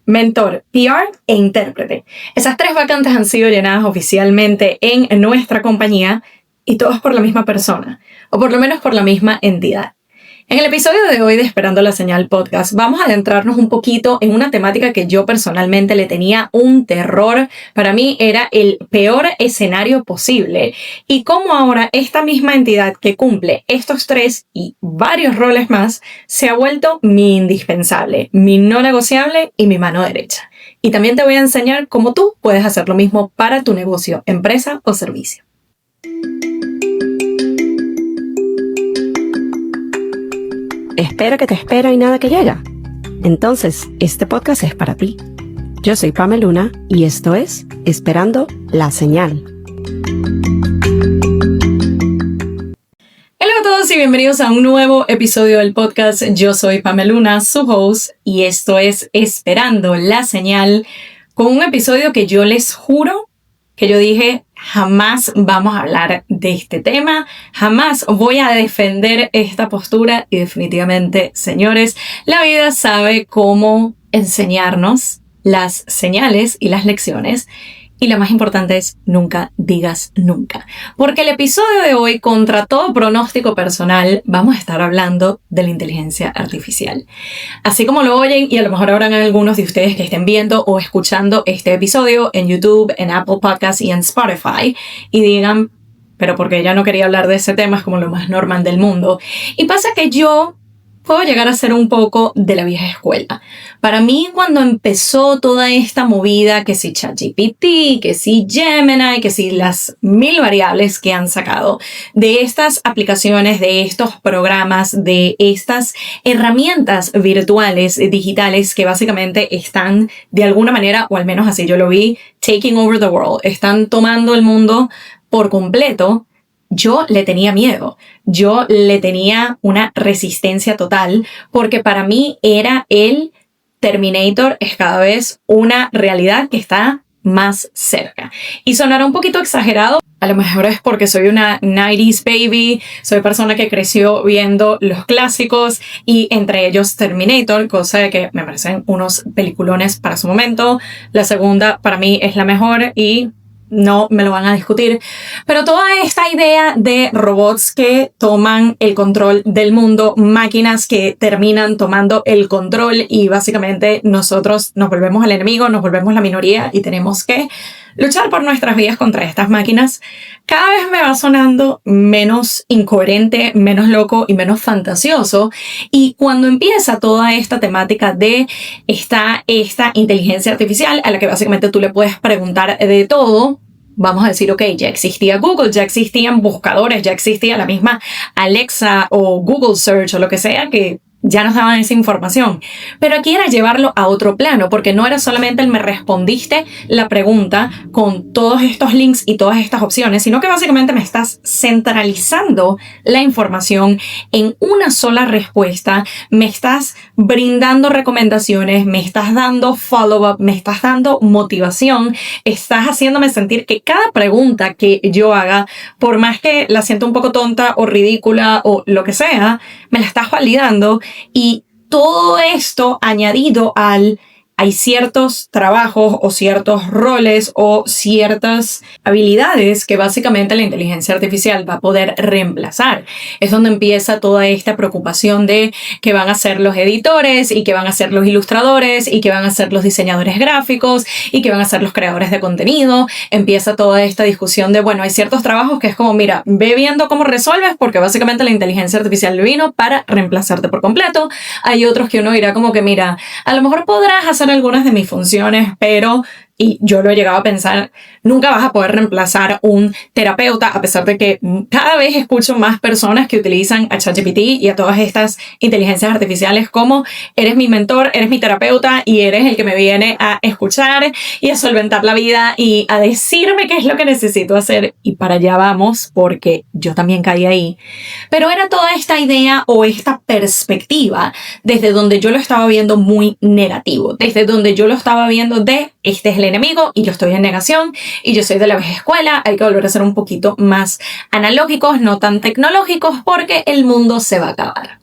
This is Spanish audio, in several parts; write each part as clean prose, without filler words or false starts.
mentor, PR e intérprete. Esas 3 vacantes han sido llenadas oficialmente en nuestra compañía y todas por la misma persona, o por lo menos por la misma entidad. En el episodio de hoy de Esperando la Señal Podcast vamos a adentrarnos un poquito en una temática que yo personalmente le tenía un terror. Para mí era el peor escenario posible y cómo ahora esta misma entidad que cumple estos 3 y varios roles más se ha vuelto mi indispensable, mi no negociable y mi mano derecha. Y también te voy a enseñar cómo tú puedes hacer lo mismo para tu negocio, empresa o servicio. Espera que te espera y nada que llega. Entonces, este podcast es para ti. Yo soy Pamela Luna y esto es Esperando la Señal. Hola a todos y bienvenidos a un nuevo episodio del podcast. Yo soy Pamela Luna, su host, y esto es Esperando la Señal, con un episodio que yo les juro que yo dije, jamás vamos a hablar de este tema, jamás voy a defender esta postura y definitivamente, señores, la vida sabe cómo enseñarnos las señales y las lecciones. Y lo más importante es nunca digas nunca. Porque el episodio de hoy, contra todo pronóstico personal, vamos a estar hablando de la inteligencia artificial. Así como lo oyen, y a lo mejor habrán algunos de ustedes que estén viendo o escuchando este episodio en YouTube, en Apple Podcasts y en Spotify, y digan, pero porque ella no quería hablar de ese tema, es como lo más normal del mundo. Y pasa que yo puedo llegar a ser un poco de la vieja escuela. Para mí, cuando empezó toda esta movida, que si ChatGPT, que si Gemini, que si las 1000 variables que han sacado de estas aplicaciones, de estos programas, de estas herramientas virtuales, digitales, que básicamente están de alguna manera, o al menos así yo lo vi, taking over the world, están tomando el mundo por completo. Yo le tenía miedo, yo le tenía una resistencia total, porque para mí era el Terminator, es cada vez una realidad que está más cerca. Y sonará un poquito exagerado, a lo mejor es porque soy una 90s baby, soy persona que creció viendo los clásicos y entre ellos Terminator, cosa de que me parecen unos peliculones para su momento. La segunda para mí es la mejor y no me lo van a discutir, pero toda esta idea de robots que toman el control del mundo, máquinas que terminan tomando el control y básicamente nosotros nos volvemos el enemigo, nos volvemos la minoría y tenemos que luchar por nuestras vidas contra estas máquinas, cada vez me va sonando menos incoherente, menos loco y menos fantasioso. Y cuando empieza toda esta temática de esta inteligencia artificial a la que básicamente tú le puedes preguntar de todo, vamos a decir, ok, ya existía Google, ya existían buscadores, ya existía la misma Alexa o Google Search o lo que sea que ya nos daban esa información. Pero aquí era llevarlo a otro plano, porque no era solamente el me respondiste la pregunta con todos estos links y todas estas opciones, sino que básicamente me estás centralizando la información en una sola respuesta, me estás brindando recomendaciones, me estás dando follow-up, me estás dando motivación, estás haciéndome sentir que cada pregunta que yo haga, por más que la sienta un poco tonta o ridícula o lo que sea, me la estás validando. Y todo esto añadido hay ciertos trabajos o ciertos roles o ciertas habilidades que básicamente la inteligencia artificial va a poder reemplazar. Es donde empieza toda esta preocupación de que van a ser los editores y que van a ser los ilustradores y que van a ser los diseñadores gráficos y que van a ser los creadores de contenido. Empieza toda esta discusión de, bueno, hay ciertos trabajos que es como, mira, ve viendo cómo resuelves porque básicamente la inteligencia artificial vino para reemplazarte por completo. Hay otros que uno dirá como que, mira, a lo mejor podrás hacer algunas de mis funciones, pero, y yo lo he llegado a pensar, nunca vas a poder reemplazar un terapeuta, a pesar de que cada vez escucho más personas que utilizan a ChatGPT y a todas estas inteligencias artificiales como eres mi mentor, eres mi terapeuta y eres el que me viene a escuchar y a solventar la vida y a decirme qué es lo que necesito hacer, y para allá vamos porque yo también caí ahí. Pero era toda esta idea o esta perspectiva desde donde yo lo estaba viendo muy negativo, desde donde yo lo estaba viendo de este es el enemigo y yo estoy en negación y yo soy de la vieja escuela, hay que volver a ser un poquito más analógicos, no tan tecnológicos porque el mundo se va a acabar.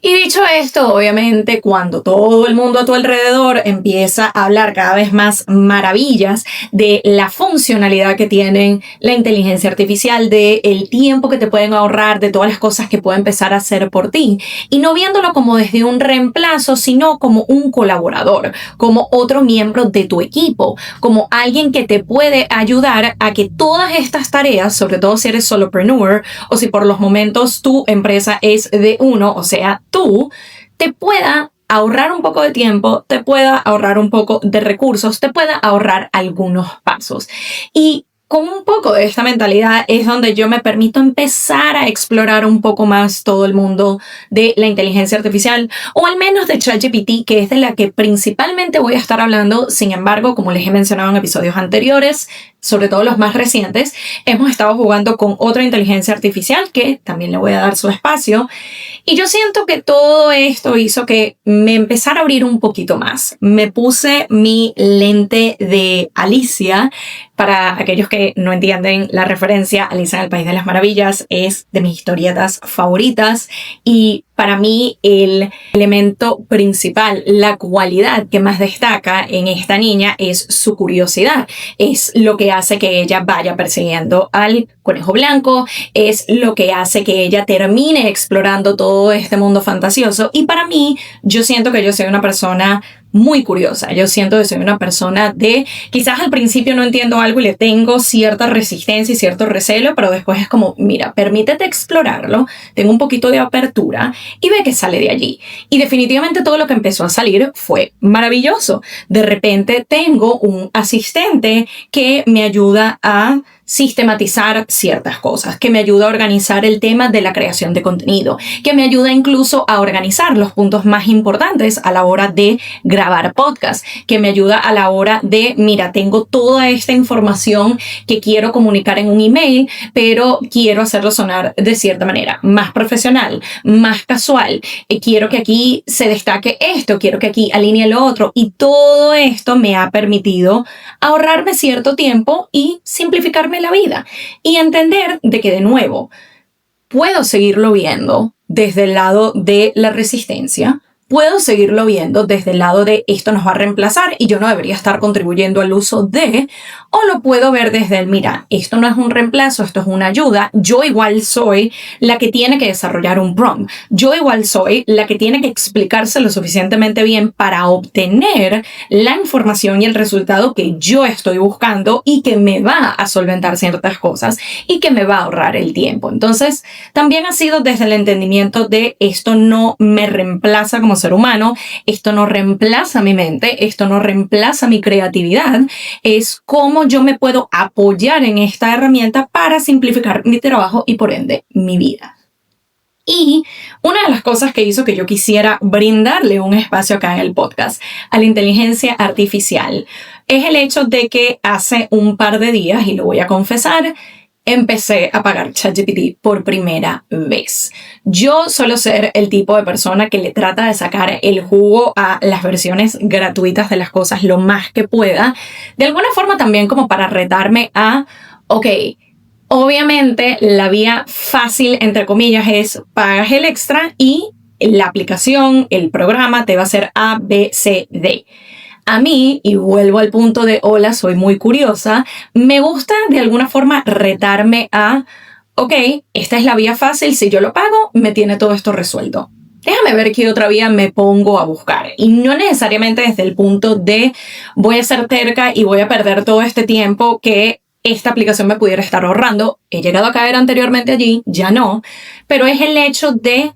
Y dicho esto, obviamente cuando todo el mundo a tu alrededor empieza a hablar cada vez más maravillas de la funcionalidad que tienen la inteligencia artificial, de el tiempo que te pueden ahorrar, de todas las cosas que puede empezar a hacer por ti, y no viéndolo como desde un reemplazo, sino como un colaborador, como otro miembro de tu equipo, como alguien que te puede ayudar a que todas estas tareas, sobre todo si eres solopreneur o si por los momentos tu empresa es de uno, o sea, tú, te pueda ahorrar un poco de tiempo, te pueda ahorrar un poco de recursos, te pueda ahorrar algunos pasos. Y con un poco de esta mentalidad es donde yo me permito empezar a explorar un poco más todo el mundo de la inteligencia artificial, o al menos de ChatGPT, que es de la que principalmente voy a estar hablando. Sin embargo, como les he mencionado en episodios anteriores, sobre todo los más recientes, hemos estado jugando con otra inteligencia artificial que también le voy a dar su espacio. Y yo siento que todo esto hizo que me empezara a abrir un poquito más. Me puse mi lente de Alicia. Para aquellos que no entienden la referencia, Alicia en el País de las Maravillas es de mis historietas favoritas, y para mí el elemento principal, la cualidad que más destaca en esta niña es su curiosidad. Es lo que hace que ella vaya persiguiendo al conejo blanco, es lo que hace que ella termine explorando todo este mundo fantasioso. Y para mí, yo siento que yo soy una persona muy curiosa. Yo siento que soy una persona de, quizás al principio no entiendo algo y le tengo cierta resistencia y cierto recelo, pero después es como, mira, permítete explorarlo, tengo un poquito de apertura y ve que sale de allí. Y definitivamente todo lo que empezó a salir fue maravilloso. De repente tengo un asistente que me ayuda a sistematizar ciertas cosas, que me ayuda a organizar el tema de la creación de contenido, que me ayuda incluso a organizar los puntos más importantes a la hora de grabar podcast, que me ayuda a la hora de, mira, tengo toda esta información que quiero comunicar en un email, pero quiero hacerlo sonar de cierta manera, más profesional, más casual, quiero que aquí se destaque esto, quiero que aquí alinee lo otro, y todo esto me ha permitido ahorrarme cierto tiempo y simplificarme la vida y entender de que, de nuevo, puedo seguirlo viendo desde el lado de la resistencia, puedo seguirlo viendo desde el lado de esto nos va a reemplazar y yo no debería estar contribuyendo al uso de, o lo puedo ver desde el, mira, esto no es un reemplazo, esto es una ayuda, yo igual soy la que tiene que desarrollar un prompt, yo igual soy la que tiene que explicarse lo suficientemente bien para obtener la información y el resultado que yo estoy buscando y que me va a solventar ciertas cosas y que me va a ahorrar el tiempo. Entonces, también ha sido desde el entendimiento de esto no me reemplaza como ser humano, esto no reemplaza mi mente, esto no reemplaza mi creatividad, es cómo yo me puedo apoyar en esta herramienta para simplificar mi trabajo y por ende mi vida. Y una de las cosas que hizo que yo quisiera brindarle un espacio acá en el podcast a la inteligencia artificial es el hecho de que hace un par de días, y lo voy a confesar, empecé a pagar ChatGPT por primera vez. Yo suelo ser el tipo de persona que le trata de sacar el jugo a las versiones gratuitas de las cosas lo más que pueda. De alguna forma también como para retarme a, ok, obviamente la vía fácil, entre comillas, es pagas el extra y la aplicación, el programa te va a hacer A, B, C, D. A mí, y vuelvo al punto de hola, soy muy curiosa, me gusta de alguna forma retarme a, ok, esta es la vía fácil, si yo lo pago, me tiene todo esto resuelto. Déjame ver qué otra vía me pongo a buscar. Y no necesariamente desde el punto de voy a ser terca y voy a perder todo este tiempo que esta aplicación me pudiera estar ahorrando. He llegado a caer anteriormente allí, ya no. Pero es el hecho de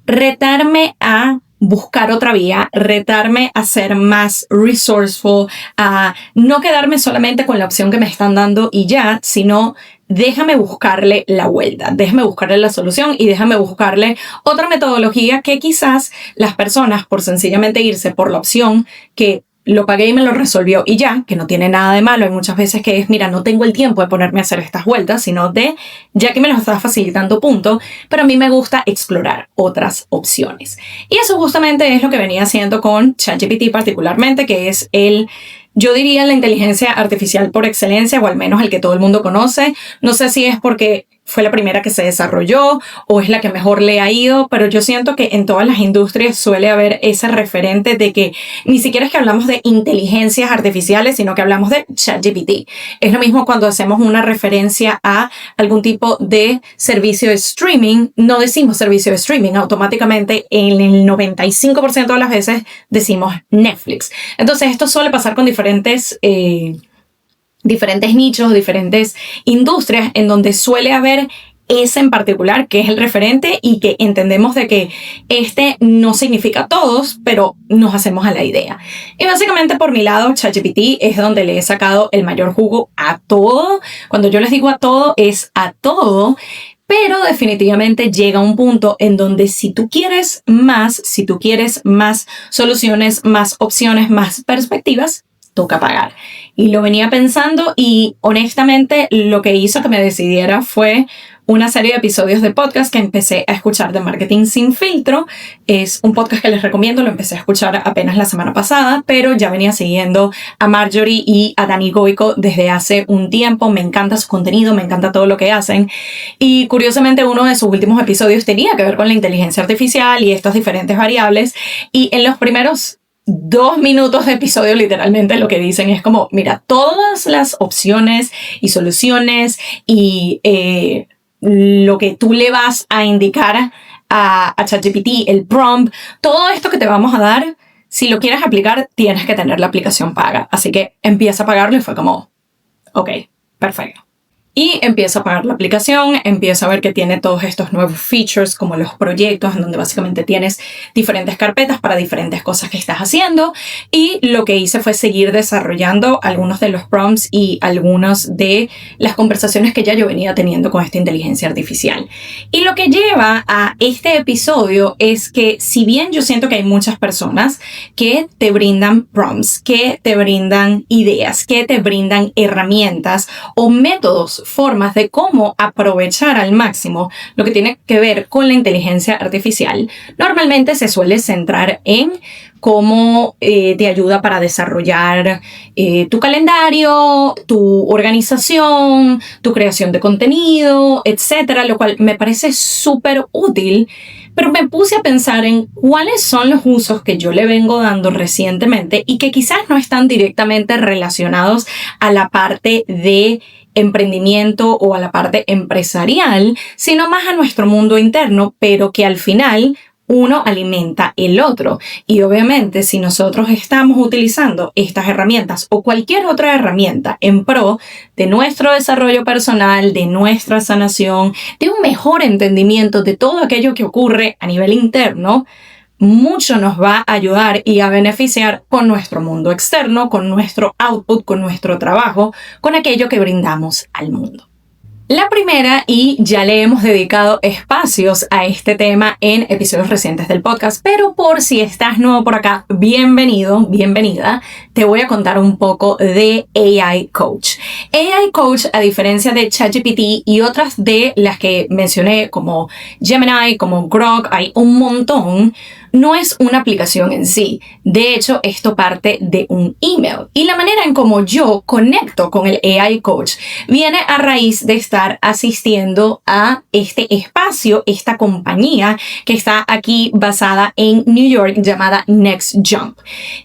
retarme a buscar otra vía, retarme a ser más resourceful, a no quedarme solamente con la opción que me están dando y ya, sino déjame buscarle la vuelta, déjame buscarle la solución y déjame buscarle otra metodología que quizás las personas, por sencillamente irse por la opción que lo pagué y me lo resolvió y ya, que no tiene nada de malo. Hay muchas veces que es, mira, no tengo el tiempo de ponerme a hacer estas vueltas, sino de, ya que me lo estás facilitando, punto. Pero a mí me gusta explorar otras opciones. Y eso justamente es lo que venía haciendo con ChatGPT particularmente, que es yo diría la inteligencia artificial por excelencia, o al menos el que todo el mundo conoce. No sé si es porque fue la primera que se desarrolló o es la que mejor le ha ido, pero yo siento que en todas las industrias suele haber ese referente de que ni siquiera es que hablamos de inteligencias artificiales, sino que hablamos de ChatGPT. Es lo mismo cuando hacemos una referencia a algún tipo de servicio de streaming, no decimos servicio de streaming, automáticamente en el 95% de las veces decimos Netflix. Entonces esto suele pasar con diferentes nichos, diferentes industrias en donde suele haber ese en particular que es el referente y que entendemos de que este no significa todos, pero nos hacemos a la idea. Y básicamente por mi lado, ChatGPT es donde le he sacado el mayor jugo a todo. Cuando yo les digo a todo, es a todo. Pero definitivamente llega un punto en donde si tú quieres más soluciones, más opciones, más perspectivas, toca pagar. Y lo venía pensando y honestamente lo que hizo que me decidiera fue una serie de episodios de podcast que empecé a escuchar de Marketing Sin Filtro. Es un podcast que les recomiendo, lo empecé a escuchar apenas la semana pasada, pero ya venía siguiendo a Marjorie y a Dani Goico desde hace un tiempo. Me encanta su contenido, me encanta todo lo que hacen. Y curiosamente uno de sus últimos episodios tenía que ver con la inteligencia artificial y estas diferentes variables. Y en los primeros 2 minutos de episodio literalmente lo que dicen es como, mira, todas las opciones y soluciones y lo que tú le vas a indicar a ChatGPT, el prompt, todo esto que te vamos a dar, si lo quieres aplicar, tienes que tener la aplicación paga. Así que empieza a pagarlo y fue como, ok, perfecto. Y empiezo a pagar la aplicación, empiezo a ver que tiene todos estos nuevos features como los proyectos en donde básicamente tienes diferentes carpetas para diferentes cosas que estás haciendo y lo que hice fue seguir desarrollando algunos de los prompts y algunas de las conversaciones que ya yo venía teniendo con esta inteligencia artificial. Y lo que lleva a este episodio es que si bien yo siento que hay muchas personas que te brindan prompts, que te brindan ideas, que te brindan herramientas o métodos, formas de cómo aprovechar al máximo lo que tiene que ver con la inteligencia artificial, normalmente se suele centrar en cómo te ayuda para desarrollar tu calendario, tu organización, tu creación de contenido, etcétera, lo cual me parece súper útil. Pero me puse a pensar en cuáles son los usos que yo le vengo dando recientemente y que quizás no están directamente relacionados a la parte de emprendimiento o a la parte empresarial, sino más a nuestro mundo interno, pero que al final uno alimenta el otro. Y obviamente si nosotros estamos utilizando estas herramientas o cualquier otra herramienta en pro de nuestro desarrollo personal, de nuestra sanación, de un mejor entendimiento de todo aquello que ocurre a nivel interno, mucho nos va a ayudar y a beneficiar con nuestro mundo externo, con nuestro output, con nuestro trabajo, con aquello que brindamos al mundo. La primera, y ya le hemos dedicado espacios a este tema en episodios recientes del podcast, pero por si estás nuevo por acá, bienvenido, bienvenida, te voy a contar un poco de AI Coach. AI Coach, a diferencia de ChatGPT y otras de las que mencioné como Gemini, como Grok, hay un montón, no es una aplicación en sí. De hecho, esto parte de un email. Y la manera en cómo yo conecto con el AI Coach viene a raíz de estar asistiendo a este espacio, esta compañía que está aquí basada en New York llamada Next Jump.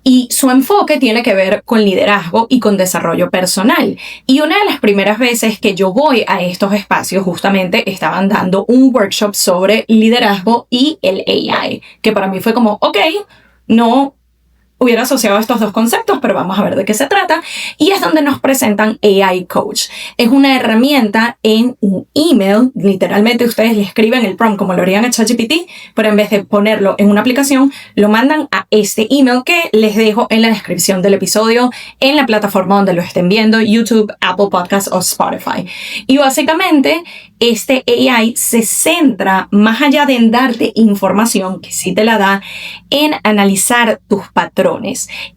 Y su enfoque tiene que ver con liderazgo y con desarrollo personal. Y una de las primeras veces que yo voy a estos espacios, justamente estaban dando un workshop sobre liderazgo y el AI, que para mí fue como, ok, no hubiera asociado estos dos conceptos, pero vamos a ver de qué se trata. Y es donde nos presentan AI Coach. Es una herramienta en un email. Literalmente ustedes le escriben el prompt como lo harían a ChatGPT, pero en vez de ponerlo en una aplicación, lo mandan a este email que les dejo en la descripción del episodio, en la plataforma donde lo estén viendo, YouTube, Apple Podcasts o Spotify. Y básicamente, este AI se centra, más allá de en darte información, que sí te la da, en analizar tus patrones,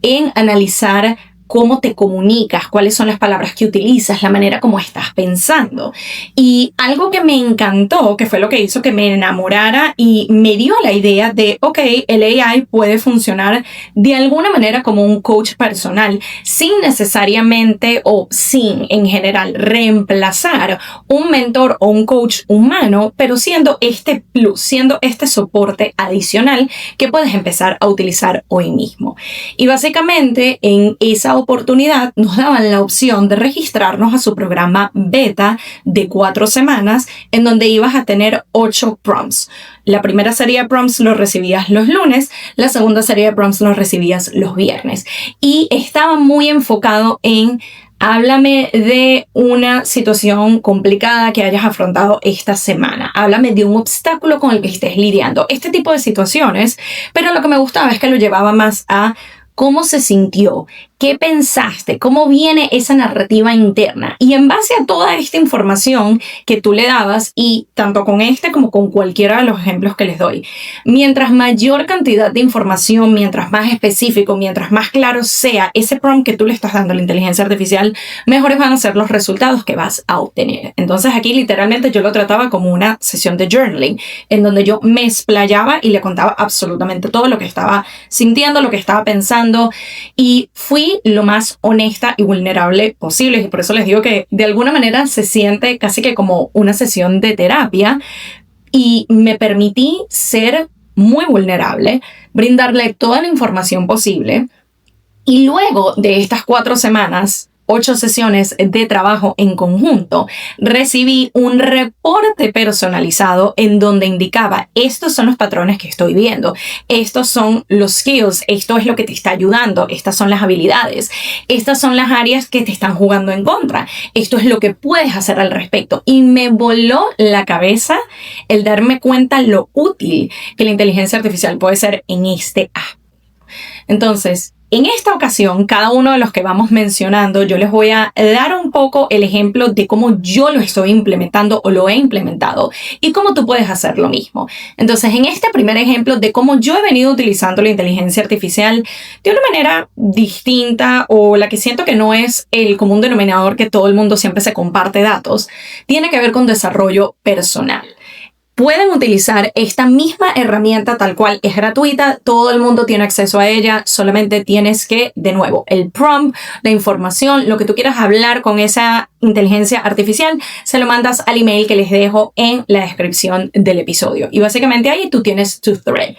en analizar cómo te comunicas, cuáles son las palabras que utilizas, la manera como estás pensando. Y algo que me encantó, que fue lo que hizo que me enamorara y me dio la idea de, ok, el AI puede funcionar de alguna manera como un coach personal, sin necesariamente o sin en general reemplazar un mentor o un coach humano, pero siendo este plus, siendo este soporte adicional que puedes empezar a utilizar hoy mismo. Y básicamente en esa oportunidad nos daban la opción de registrarnos a su programa beta de 4 semanas, en donde ibas a tener 8 prompts. La primera serie de prompts los recibías los lunes, la segunda serie de prompts los recibías los viernes. Y estaba muy enfocado en: háblame de una situación complicada que hayas afrontado esta semana. Háblame de un obstáculo con el que estés lidiando. Este tipo de situaciones, pero lo que me gustaba es que lo llevaba más a cómo se sintió, qué pensaste, cómo viene esa narrativa interna. Y en base a toda esta información que tú le dabas, y tanto con este como con cualquiera de los ejemplos que les doy, mientras mayor cantidad de información, mientras más específico, mientras más claro sea ese prompt que tú le estás dando a la inteligencia artificial, mejores van a ser los resultados que vas a obtener. Entonces aquí literalmente yo lo trataba como una sesión de journaling, en donde yo me explayaba y le contaba absolutamente todo lo que estaba sintiendo, lo que estaba pensando, y fui lo más honesta y vulnerable posible. Y por eso les digo que de alguna manera se siente casi que como una sesión de terapia, y me permití ser muy vulnerable, brindarle toda la información posible. Y luego de estas 4 semanas, 8 sesiones de trabajo en conjunto, recibí un reporte personalizado en donde indicaba: estos son los patrones que estoy viendo, estos son los skills, esto es lo que te está ayudando, estas son las habilidades, estas son las áreas que te están jugando en contra, esto es lo que puedes hacer al respecto. Y me voló la cabeza el darme cuenta lo útil que la inteligencia artificial puede ser en este aspecto. Entonces, en esta ocasión, cada uno de los que vamos mencionando, yo les voy a dar un poco el ejemplo de cómo yo lo estoy implementando o lo he implementado y cómo tú puedes hacer lo mismo. Entonces, en este primer ejemplo de cómo yo he venido utilizando la inteligencia artificial de una manera distinta, o la que siento que no es el común denominador que todo el mundo siempre se comparte datos, tiene que ver con desarrollo personal. Pueden utilizar esta misma herramienta tal cual, es gratuita, todo el mundo tiene acceso a ella, solamente tienes que, de nuevo, el prompt, la información, lo que tú quieras hablar con esa inteligencia artificial, se lo mandas al email que les dejo en la descripción del episodio. Y básicamente ahí tú tienes tu thread.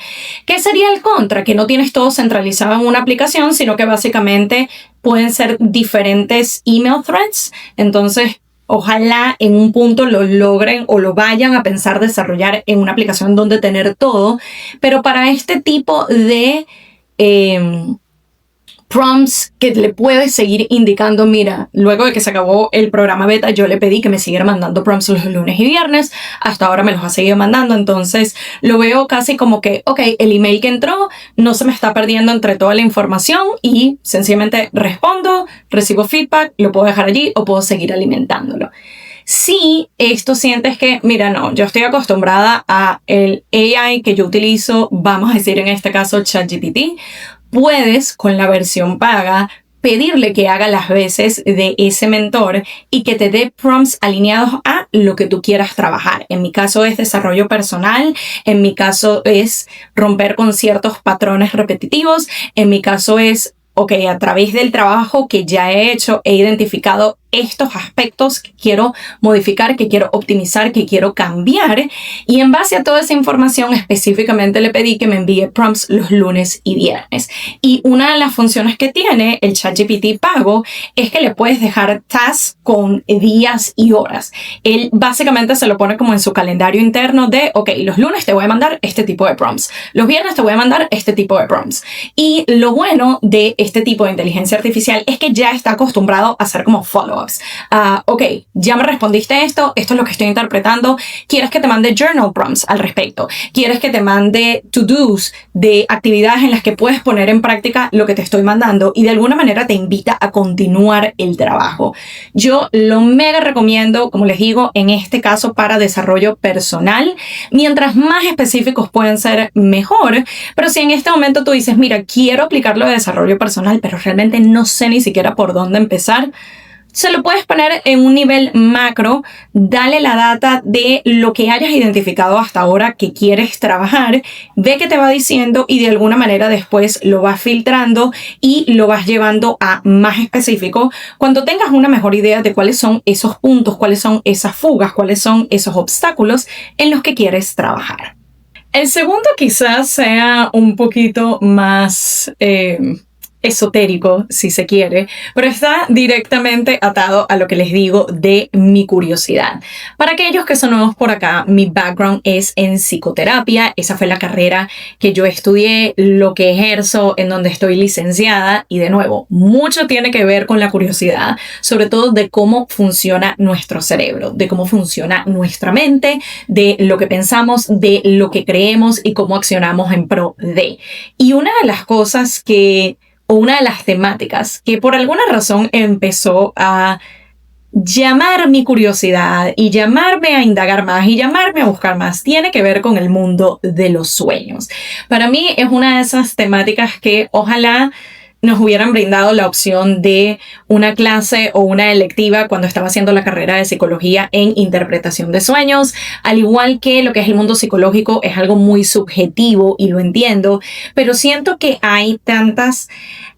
¿Qué sería el contra? Que no tienes todo centralizado en una aplicación, sino que básicamente pueden ser diferentes email threads. Entonces, ojalá en un punto lo logren o lo vayan a pensar desarrollar en una aplicación donde tener todo, pero para este tipo de prompts que le puedes seguir indicando, mira, luego de que se acabó el programa beta, yo le pedí que me siguiera mandando prompts los lunes y viernes, hasta ahora me los ha seguido mandando, entonces lo veo casi como que, ok, el email que entró no se me está perdiendo entre toda la información, y sencillamente respondo, recibo feedback, lo puedo dejar allí o puedo seguir alimentándolo. Si esto sientes que, mira, no, yo estoy acostumbrada a el AI que yo utilizo, vamos a decir en este caso ChatGPT, puedes, con la versión paga, pedirle que haga las veces de ese mentor y que te dé prompts alineados a lo que tú quieras trabajar. En mi caso es desarrollo personal, en mi caso es romper con ciertos patrones repetitivos, en mi caso es, ok, a través del trabajo que ya he hecho, he identificado estos aspectos que quiero modificar, que quiero optimizar, que quiero cambiar, y en base a toda esa información específicamente le pedí que me envíe prompts los lunes y viernes. Y una de las funciones que tiene el ChatGPT pago es que le puedes dejar tasks con días y horas. Él básicamente se lo pone como en su calendario interno de, ok, los lunes te voy a mandar este tipo de prompts, los viernes te voy a mandar este tipo de prompts. Y lo bueno de este tipo de inteligencia artificial es que ya está acostumbrado a hacer como follow follow-ups. Ok, ya me respondiste esto es lo que estoy interpretando. ¿Quieres que te mande journal prompts al respecto? ¿Quieres que te mande to-dos de actividades en las que puedes poner en práctica lo que te estoy mandando? Y de alguna manera te invita a continuar el trabajo. Yo lo mega recomiendo, como les digo, en este caso para desarrollo personal. Mientras más específicos pueden ser, mejor. Pero si en este momento tú dices, mira, quiero aplicarlo de desarrollo personal, pero realmente no sé ni siquiera por dónde empezar, se lo puedes poner en un nivel macro, dale la data de lo que hayas identificado hasta ahora que quieres trabajar, ve qué te va diciendo y de alguna manera después lo vas filtrando y lo vas llevando a más específico cuando tengas una mejor idea de cuáles son esos puntos, cuáles son esas fugas, cuáles son esos obstáculos en los que quieres trabajar. El segundo quizás sea un poquito más esotérico, si se quiere, pero está directamente atado a lo que les digo de mi curiosidad. Para aquellos que son nuevos por acá, mi background es en psicoterapia. Esa fue la carrera que yo estudié, lo que ejerzo, en donde estoy licenciada, y de nuevo, mucho tiene que ver con la curiosidad, sobre todo de cómo funciona nuestro cerebro, de cómo funciona nuestra mente, de lo que pensamos, de lo que creemos y cómo accionamos en pro de. Y una de las cosas o una de las temáticas que por alguna razón empezó a llamar mi curiosidad y llamarme a indagar más y llamarme a buscar más, tiene que ver con el mundo de los sueños. Para mí es una de esas temáticas que ojalá nos hubieran brindado la opción de una clase o una electiva cuando estaba haciendo la carrera de psicología en interpretación de sueños. Al igual que lo que es el mundo psicológico, es algo muy subjetivo y lo entiendo, pero siento que hay tantas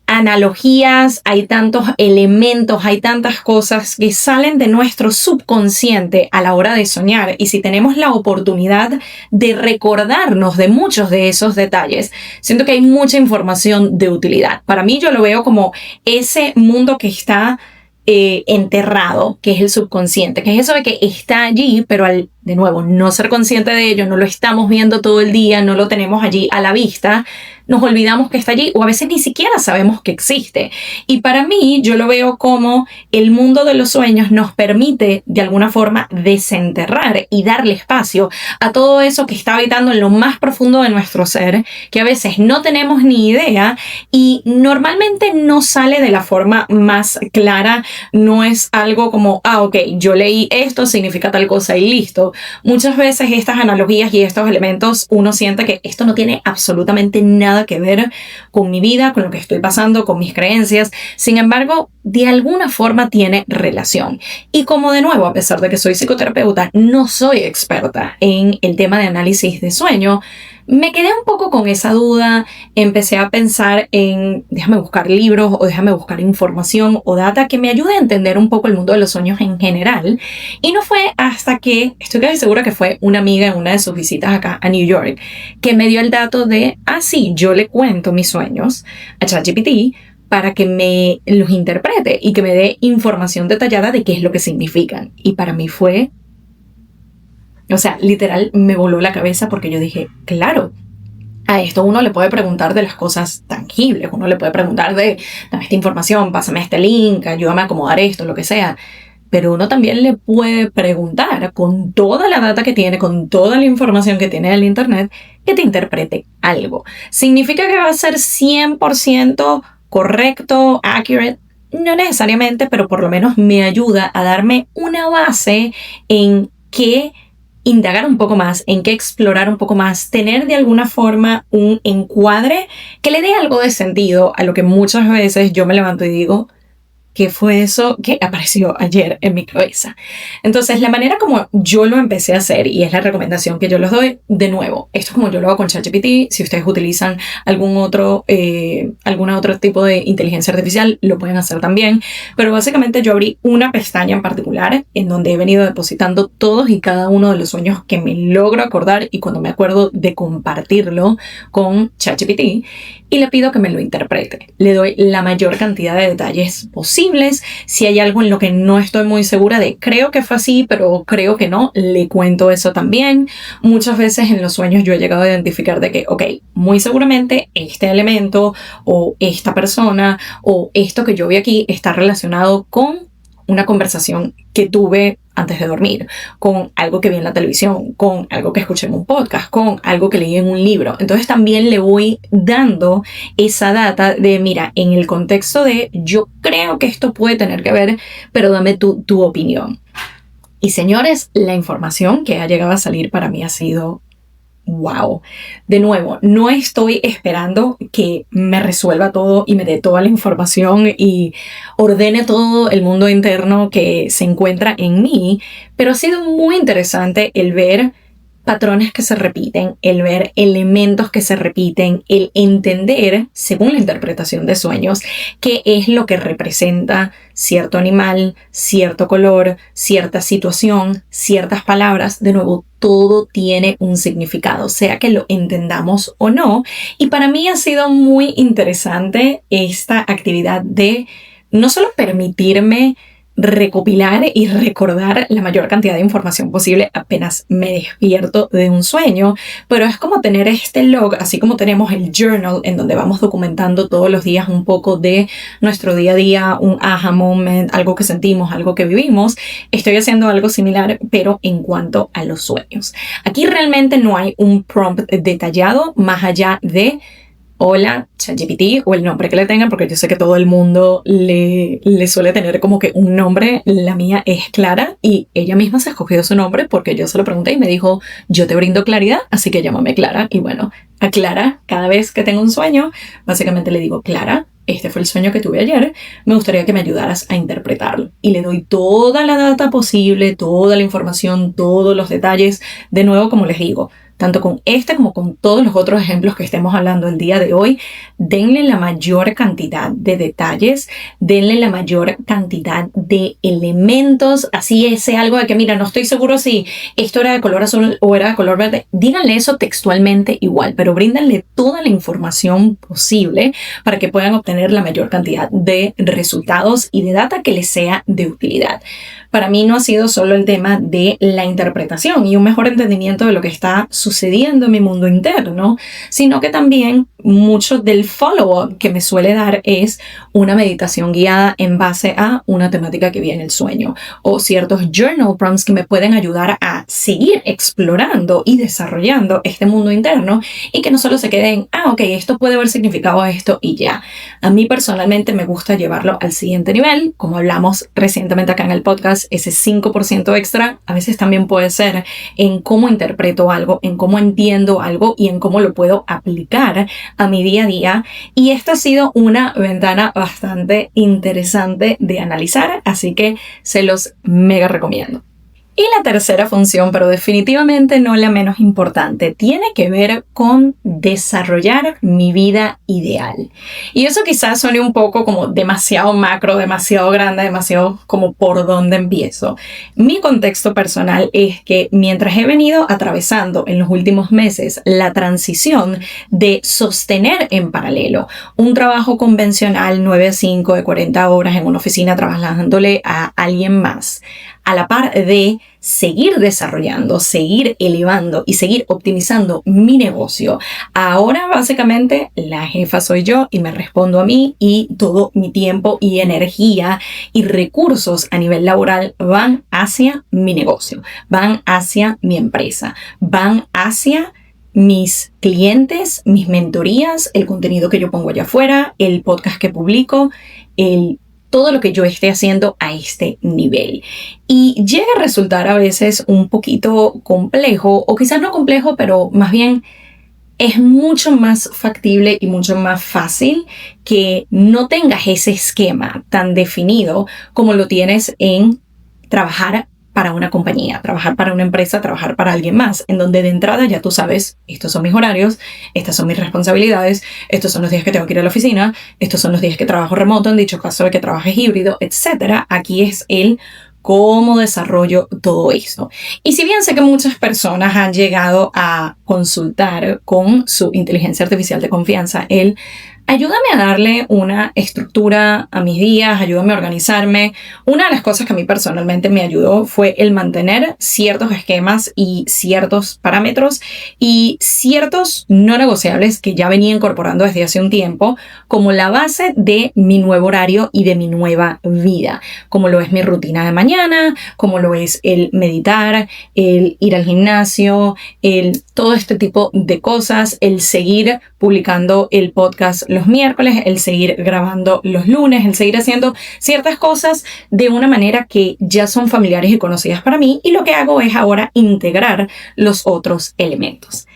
analogías, hay tantos elementos, hay tantas cosas que salen de nuestro subconsciente a la hora de soñar, y si tenemos la oportunidad de recordarnos de muchos de esos detalles, siento que hay mucha información de utilidad. Para mí, yo lo veo como ese mundo que está enterrado, que es el subconsciente, que es eso de que está allí, pero al, de nuevo, no ser consciente de ello, no lo estamos viendo todo el día, no lo tenemos allí a la vista, nos olvidamos que está allí, o a veces ni siquiera sabemos que existe. Y para mí, yo lo veo como el mundo de los sueños nos permite de alguna forma desenterrar y darle espacio a todo eso que está habitando en lo más profundo de nuestro ser, que a veces no tenemos ni idea y normalmente no sale de la forma más clara. No es algo como, ok, yo leí esto, significa tal cosa y listo. Muchas veces estas analogías y estos elementos, uno siente que esto no tiene absolutamente nada que ver con mi vida, con lo que estoy pasando, con mis creencias. Sin embargo, de alguna forma tiene relación. Y como de nuevo, a pesar de que soy psicoterapeuta, no soy experta en el tema de análisis de sueño, me quedé un poco con esa duda. Empecé a pensar en déjame buscar libros o déjame buscar información o data que me ayude a entender un poco el mundo de los sueños en general. Y no fue hasta que, estoy casi segura que fue una amiga en una de sus visitas acá a New York, que me dio el dato de, sí, yo le cuento mis sueños a ChatGPT para que me los interprete y que me dé información detallada de qué es lo que significan. Y para mí fue, o sea, literal me voló la cabeza, porque yo dije, claro, a esto uno le puede preguntar de las cosas tangibles, uno le puede preguntar de, dame esta información, pásame este link, ayúdame a acomodar esto, lo que sea. Pero uno también le puede preguntar con toda la data que tiene, con toda la información que tiene del internet, que te interprete algo. ¿Significa que va a ser 100% correcto, accurate? No necesariamente, pero por lo menos me ayuda a darme una base en qué indagar un poco más, en qué explorar un poco más, tener de alguna forma un encuadre que le dé algo de sentido a lo que muchas veces yo me levanto y digo, ¿qué fue eso que apareció ayer en mi cabeza? Entonces, la manera como yo lo empecé a hacer, y es la recomendación que yo les doy, de nuevo, esto es como yo lo hago con ChatGPT. Si ustedes utilizan algún otro tipo de inteligencia artificial, lo pueden hacer también. Pero básicamente yo abrí una pestaña en particular en donde he venido depositando todos y cada uno de los sueños que me logro acordar, y cuando me acuerdo de compartirlo con ChatGPT, y le pido que me lo interprete. Le doy la mayor cantidad de detalles posibles. Si hay algo en lo que no estoy muy segura de, creo que fue así, pero creo que no, le cuento eso también. Muchas veces en los sueños yo he llegado a identificar de que, muy seguramente este elemento o esta persona o esto que yo vi aquí está relacionado con una conversación que tuve antes de dormir, con algo que vi en la televisión, con algo que escuché en un podcast, con algo que leí en un libro. Entonces también le voy dando esa data de, mira, en el contexto de yo creo que esto puede tener que ver, pero dame tu opinión. Y señores, la información que ha llegado a salir para mí ha sido wow. De nuevo, no estoy esperando que me resuelva todo y me dé toda la información y ordene todo el mundo interno que se encuentra en mí, pero ha sido muy interesante el ver patrones que se repiten, el ver elementos que se repiten, el entender, según la interpretación de sueños, qué es lo que representa cierto animal, cierto color, cierta situación, ciertas palabras. De nuevo, todo tiene un significado, sea que lo entendamos o no. Y para mí ha sido muy interesante esta actividad de no solo permitirme recopilar y recordar la mayor cantidad de información posible apenas me despierto de un sueño, pero es como tener este log, así como tenemos el journal en donde vamos documentando todos los días un poco de nuestro día a día, un aha moment, algo que sentimos, algo que vivimos. Estoy haciendo algo similar, pero en cuanto a los sueños. Aquí realmente no hay un prompt detallado más allá de hola ChatGPT o el nombre que le tengan, porque yo sé que todo el mundo le suele tener como que un nombre. La mía es Clara y ella misma se escogió su nombre porque yo se lo pregunté y me dijo, yo te brindo claridad, así que llámame Clara. Y bueno, a Clara, cada vez que tengo un sueño, básicamente le digo, Clara, este fue el sueño que tuve ayer, me gustaría que me ayudaras a interpretarlo. Y le doy toda la data posible, toda la información, todos los detalles. De nuevo, como les digo, tanto con este como con todos los otros ejemplos que estemos hablando el día de hoy, denle la mayor cantidad de detalles, denle la mayor cantidad de elementos, así sea algo de que, mira, no estoy seguro si esto era de color azul o era de color verde, díganle eso textualmente igual, pero bríndenle toda la información posible para que puedan obtener la mayor cantidad de resultados y de data que les sea de utilidad. Para mí no ha sido solo el tema de la interpretación y un mejor entendimiento de lo que está sucediendo en mi mundo interno, sino que también mucho del follow-up que me suele dar es una meditación guiada en base a una temática que vi en el sueño o ciertos journal prompts que me pueden ayudar a seguir explorando y desarrollando este mundo interno y que no solo se queden, ok, esto puede haber significado esto y ya. A mí personalmente me gusta llevarlo al siguiente nivel, como hablamos recientemente acá en el podcast, ese 5% extra a veces también puede ser en cómo interpreto algo, en cómo entiendo algo y en cómo lo puedo aplicar a mi día a día. Y esta ha sido una ventana bastante interesante de analizar, así que se los mega recomiendo. Y la tercera función, pero definitivamente no la menos importante, tiene que ver con desarrollar mi vida ideal. Y eso quizás suene un poco como demasiado macro, demasiado grande, demasiado como por dónde empiezo. Mi contexto personal es que mientras he venido atravesando en los últimos meses la transición de sostener en paralelo un trabajo convencional 9 a 5 de 40 horas en una oficina trabajándole a alguien más, a la par de seguir desarrollando, seguir elevando y seguir optimizando mi negocio. Ahora básicamente la jefa soy yo y me respondo a mí y todo mi tiempo y energía y recursos a nivel laboral van hacia mi negocio, van hacia mi empresa, van hacia mis clientes, mis mentorías, el contenido que yo pongo allá afuera, el podcast que publico, todo lo que yo esté haciendo a este nivel. Y llega a resultar a veces un poquito complejo, o quizás no complejo, pero más bien es mucho más factible y mucho más fácil que no tengas ese esquema tan definido como lo tienes en trabajar para una compañía, trabajar para una empresa, trabajar para alguien más, en donde de entrada ya tú sabes, estos son mis horarios, estas son mis responsabilidades, estos son los días que tengo que ir a la oficina, estos son los días que trabajo remoto, en dicho caso de que trabajes híbrido, etc. Aquí es el cómo desarrollo todo esto. Y si bien sé que muchas personas han llegado a consultar con su inteligencia artificial de confianza el ayúdame a darle una estructura a mis días, ayúdame a organizarme. Una de las cosas que a mí personalmente me ayudó fue el mantener ciertos esquemas y ciertos parámetros y ciertos no negociables que ya venía incorporando desde hace un tiempo como la base de mi nuevo horario y de mi nueva vida, como lo es mi rutina de mañana, como lo es el meditar, el ir al gimnasio, todo este tipo de cosas, el seguir publicando el podcast los miércoles, el seguir grabando los lunes, el seguir haciendo ciertas cosas de una manera que ya son familiares y conocidas para mí, y lo que hago es ahora integrar los otros elementos.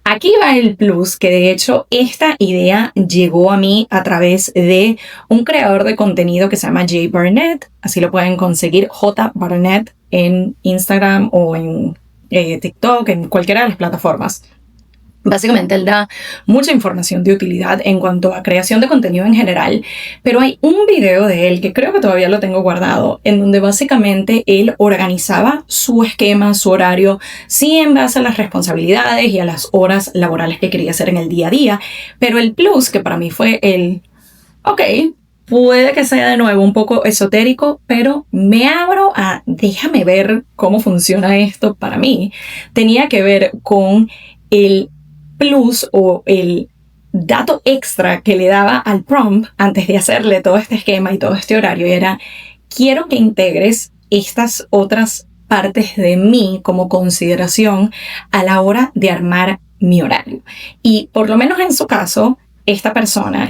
Aquí va el plus, que de hecho esta idea llegó a mí a través de un creador de contenido que se llama Jay Barnett, así lo pueden conseguir, J Barnett, en Instagram o en TikTok, en cualquiera de las plataformas. Básicamente él da mucha información de utilidad en cuanto a creación de contenido en general, pero hay un video de él que creo que todavía lo tengo guardado, en donde básicamente él organizaba su esquema, su horario, sí en base a las responsabilidades y a las horas laborales que quería hacer en el día a día, pero el plus que para mí fue puede que sea de nuevo un poco esotérico, pero me abro a déjame ver cómo funciona esto para mí, tenía que ver con el plus o el dato extra que le daba al prompt antes de hacerle todo este esquema y todo este horario, era: quiero que integres estas otras partes de mí como consideración a la hora de armar mi horario. Y por lo menos en su caso, esta persona,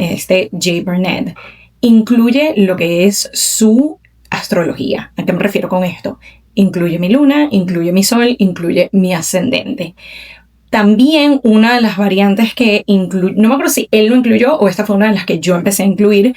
Jay Barnett, incluye lo que es su astrología. ¿A qué me refiero con esto? Incluye mi luna, incluye mi sol, incluye mi ascendente. También una de las variantes que no me acuerdo si él lo incluyó o esta fue una de las que yo empecé a incluir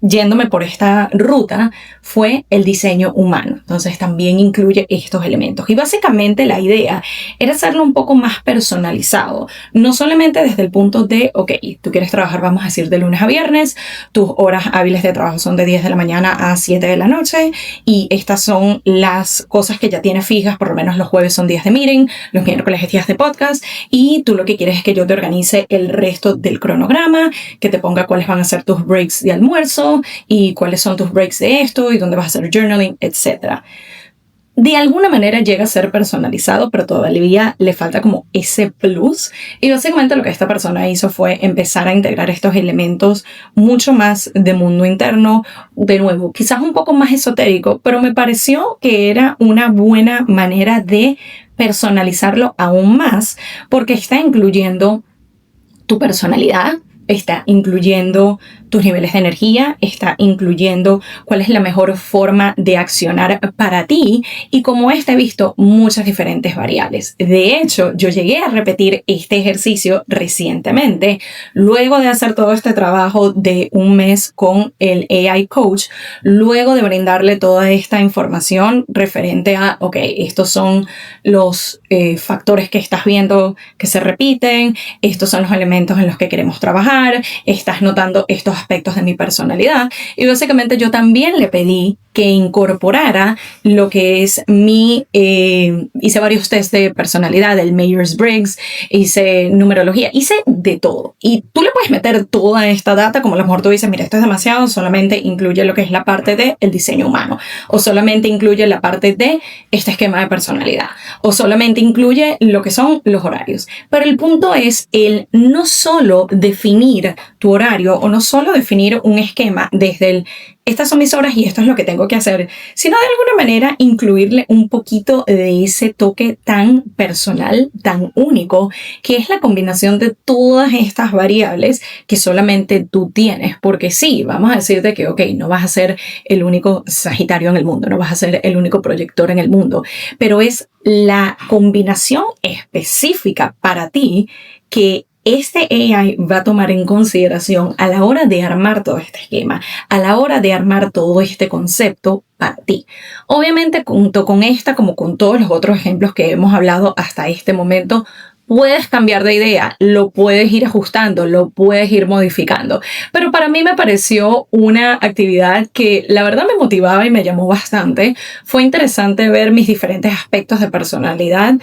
yéndome por esta ruta, fue el diseño humano. Entonces también incluye estos elementos. Y básicamente la idea era hacerlo un poco más personalizado. No solamente desde el punto de, tú quieres trabajar, vamos a decir, de lunes a viernes, tus horas hábiles de trabajo son de 10 de la mañana a 7 de la noche, y estas son las cosas que ya tienes fijas, por lo menos los jueves son días de meeting, los miércoles es días de podcast, y tú lo que quieres es que yo te organice el resto del cronograma, que te ponga cuáles van a ser tus breaks de almuerzo, y cuáles son tus breaks de esto y dónde vas a hacer journaling, etc. De alguna manera llega a ser personalizado, pero todavía le falta como ese plus. Y básicamente lo que esta persona hizo fue empezar a integrar estos elementos mucho más de mundo interno. De nuevo, quizás un poco más esotérico, pero me pareció que era una buena manera de personalizarlo aún más, porque está incluyendo tu personalidad, está incluyendo tus niveles de energía, está incluyendo cuál es la mejor forma de accionar para ti, y como he visto muchas diferentes variables. De hecho, yo llegué a repetir este ejercicio recientemente, luego de hacer todo este trabajo de un mes con el AI Coach, luego de brindarle toda esta información referente a, estos son los factores que estás viendo que se repiten, estos son los elementos en los que queremos trabajar, estás notando estos aspectos de mi personalidad. Y básicamente yo también le pedí que incorporara lo que es hice varios test de personalidad, el Myers-Briggs, hice numerología, hice de todo. Y tú le puedes meter toda esta data, como a lo mejor tú dices, mira, esto es demasiado, solamente incluye lo que es la parte del diseño humano, o solamente incluye la parte de este esquema de personalidad, o solamente incluye lo que son los horarios. Pero el punto es el no solo definir tu horario, o no solo definir un esquema desde estas son mis horas y esto es lo que tengo que hacer, sino de alguna manera incluirle un poquito de ese toque tan personal, tan único, que es la combinación de todas estas variables que solamente tú tienes. Porque sí, vamos a decirte que, no vas a ser el único Sagitario en el mundo, no vas a ser el único proyector en el mundo, pero es la combinación específica para ti que este AI va a tomar en consideración a la hora de armar todo este esquema, a la hora de armar todo este concepto para ti. Obviamente, junto con esta, como con todos los otros ejemplos que hemos hablado hasta este momento, puedes cambiar de idea, lo puedes ir ajustando, lo puedes ir modificando. Pero para mí me pareció una actividad que la verdad me motivaba y me llamó bastante. Fue interesante ver mis diferentes aspectos de personalidad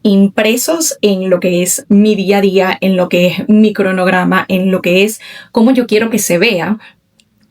impresos en lo que es mi día a día, en lo que es mi cronograma, en lo que es cómo yo quiero que se vea.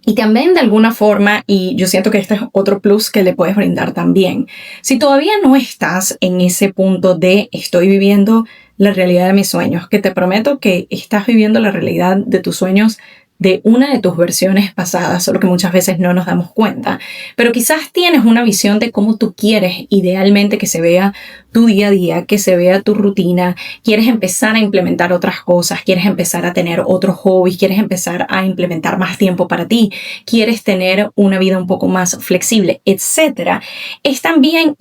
Y también de alguna forma, y yo siento que este es otro plus que le puedes brindar también, si todavía no estás en ese punto de estoy viviendo la realidad de mis sueños, que te prometo que estás viviendo la realidad de tus sueños de una de tus versiones pasadas, solo que muchas veces no nos damos cuenta. Pero quizás tienes una visión de cómo tú quieres idealmente que se vea tu día a día, que se vea tu rutina, quieres empezar a implementar otras cosas, quieres empezar a tener otros hobbies, quieres empezar a implementar más tiempo para ti, quieres tener una vida un poco más flexible, etc. Es también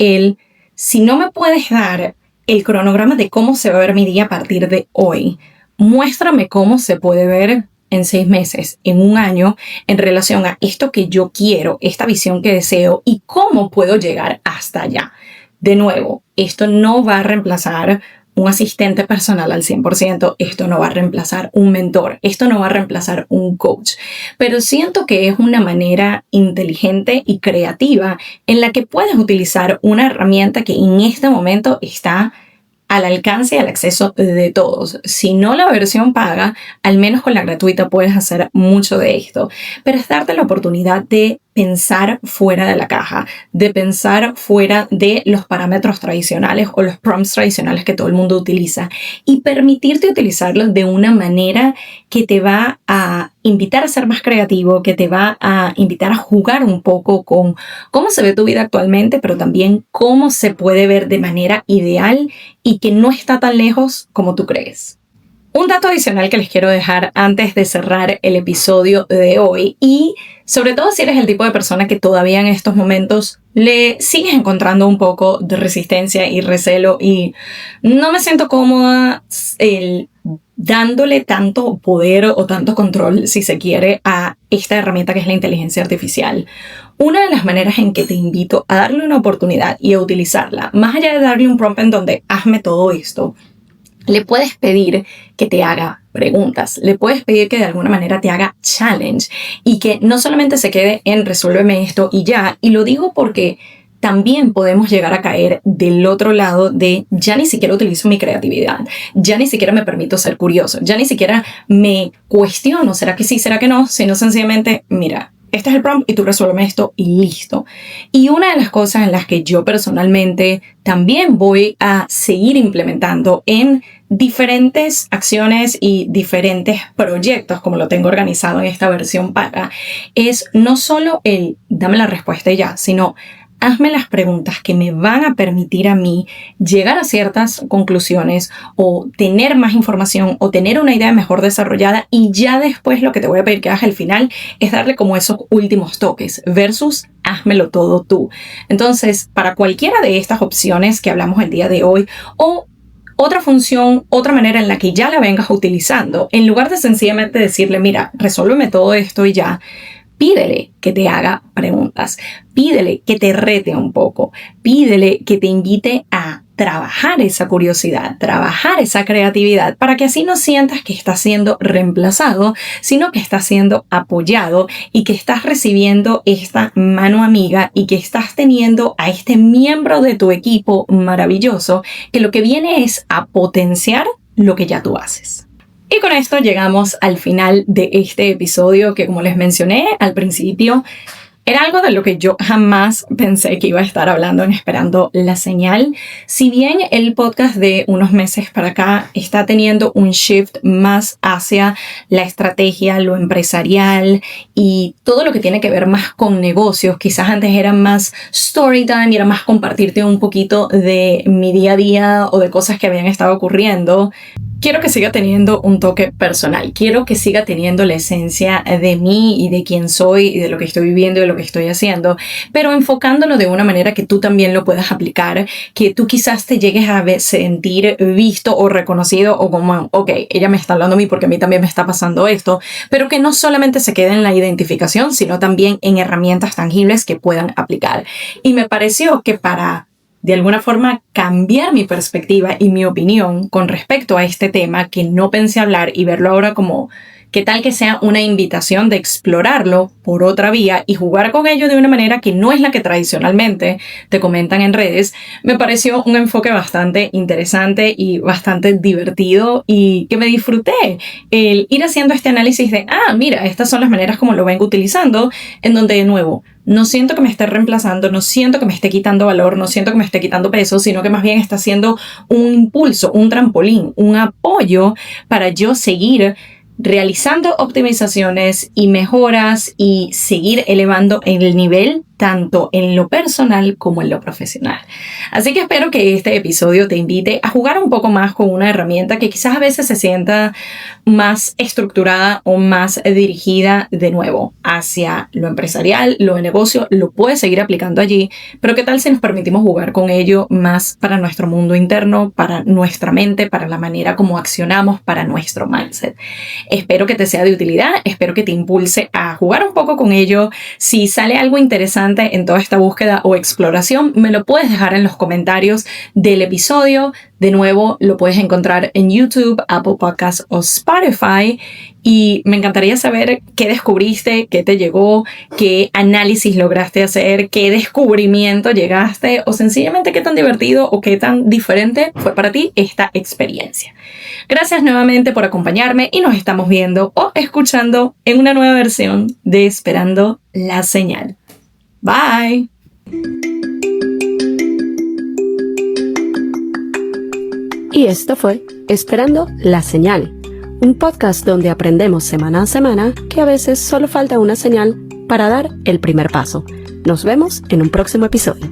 si no me puedes dar el cronograma de cómo se va a ver mi día a partir de hoy, muéstrame cómo se puede ver en 6 meses, en un año, en relación a esto que yo quiero, esta visión que deseo y cómo puedo llegar hasta allá. De nuevo, esto no va a reemplazar un asistente personal al 100%, esto no va a reemplazar un mentor, esto no va a reemplazar un coach, pero siento que es una manera inteligente y creativa en la que puedes utilizar una herramienta que en este momento está al alcance y al acceso de todos. Si no la versión paga, al menos con la gratuita puedes hacer mucho de esto. Pero es darte la oportunidad de pensar fuera de la caja, de pensar fuera de los parámetros tradicionales o los prompts tradicionales que todo el mundo utiliza y permitirte utilizarlos de una manera que te va a invitar a ser más creativo, que te va a invitar a jugar un poco con cómo se ve tu vida actualmente, pero también cómo se puede ver de manera ideal y que no está tan lejos como tú crees. Un dato adicional que les quiero dejar antes de cerrar el episodio de hoy, y sobre todo si eres el tipo de persona que todavía en estos momentos le sigues encontrando un poco de resistencia y recelo y no me siento cómoda dándole tanto poder o tanto control, si se quiere, a esta herramienta que es la inteligencia artificial. Una de las maneras en que te invito a darle una oportunidad y a utilizarla, más allá de darle un prompt en donde hazme todo esto, le puedes pedir que te haga preguntas, le puedes pedir que de alguna manera te haga challenge y que no solamente se quede en resuélveme esto y ya. Y lo digo porque también podemos llegar a caer del otro lado de ya ni siquiera utilizo mi creatividad, ya ni siquiera me permito ser curioso, ya ni siquiera me cuestiono, ¿será que sí, será que no? Sino sencillamente, mira, este es el prompt y tú resuélveme esto y listo. Y una de las cosas en las que yo personalmente también voy a seguir implementando en diferentes acciones y diferentes proyectos, como lo tengo organizado en esta versión paga, es no solo el dame la respuesta y ya, sino hazme las preguntas que me van a permitir a mí llegar a ciertas conclusiones o tener más información o tener una idea mejor desarrollada, y ya después lo que te voy a pedir que hagas al final es darle como esos últimos toques versus házmelo todo tú. Entonces, para cualquiera de estas opciones que hablamos el día de hoy o otra función, otra manera en la que ya la vengas utilizando, en lugar de sencillamente decirle, mira, resuélveme todo esto y ya, pídele que te haga preguntas, pídele que te rete un poco, pídele que te invite a trabajar esa curiosidad, trabajar esa creatividad, para que así no sientas que estás siendo reemplazado, sino que estás siendo apoyado y que estás recibiendo esta mano amiga y que estás teniendo a este miembro de tu equipo maravilloso que lo que viene es a potenciar lo que ya tú haces. Y con esto llegamos al final de este episodio que, como les mencioné al principio, era algo de lo que yo jamás pensé que iba a estar hablando en Esperando la Señal. Si bien el podcast de unos meses para acá está teniendo un shift más hacia la estrategia, lo empresarial y todo lo que tiene que ver más con negocios, quizás antes era más story time y era más compartirte un poquito de mi día a día o de cosas que habían estado ocurriendo, quiero que siga teniendo un toque personal, quiero que siga teniendo la esencia de mí y de quién soy y de lo que estoy viviendo y de lo que estoy haciendo, pero enfocándolo de una manera que tú también lo puedas aplicar, que tú quizás te llegues a sentir visto o reconocido o como, ok, ella me está hablando a mí porque a mí también me está pasando esto, pero que no solamente se quede en la identificación, sino también en herramientas tangibles que puedan aplicar. Y me pareció que para de alguna forma cambiar mi perspectiva y mi opinión con respecto a este tema que no pensé hablar y verlo ahora como ¿Qué tal que sea una invitación de explorarlo por otra vía y jugar con ello de una manera que no es la que tradicionalmente te comentan en redes? Me pareció un enfoque bastante interesante y bastante divertido y que me disfruté el ir haciendo este análisis de, mira, estas son las maneras como lo vengo utilizando, en donde de nuevo, no siento que me esté reemplazando, no siento que me esté quitando valor, no siento que me esté quitando peso, sino que más bien está siendo un impulso, un trampolín, un apoyo para yo seguir realizando optimizaciones y mejoras y seguir elevando el nivel tanto en lo personal como en lo profesional. Así que espero que este episodio te invite a jugar un poco más con una herramienta que quizás a veces se sienta más estructurada o más dirigida de nuevo hacia lo empresarial, lo de negocio, lo puedes seguir aplicando allí, pero ¿qué tal si nos permitimos jugar con ello más para nuestro mundo interno, para nuestra mente, para la manera como accionamos, para nuestro mindset? Espero que te sea de utilidad, espero que te impulse a jugar un poco con ello. Si sale algo interesante en toda esta búsqueda o exploración, me lo puedes dejar en los comentarios del episodio. De nuevo, lo puedes encontrar en YouTube, Apple Podcasts o Spotify. Y me encantaría saber qué descubriste, qué te llegó, qué análisis lograste hacer, qué descubrimiento llegaste o sencillamente qué tan divertido o qué tan diferente fue para ti esta experiencia. Gracias nuevamente por acompañarme y nos estamos viendo o escuchando en una nueva versión de Esperando la Señal. Bye. Y esto fue Esperando la Señal, un podcast donde aprendemos semana a semana que a veces solo falta una señal para dar el primer paso. Nos vemos en un próximo episodio.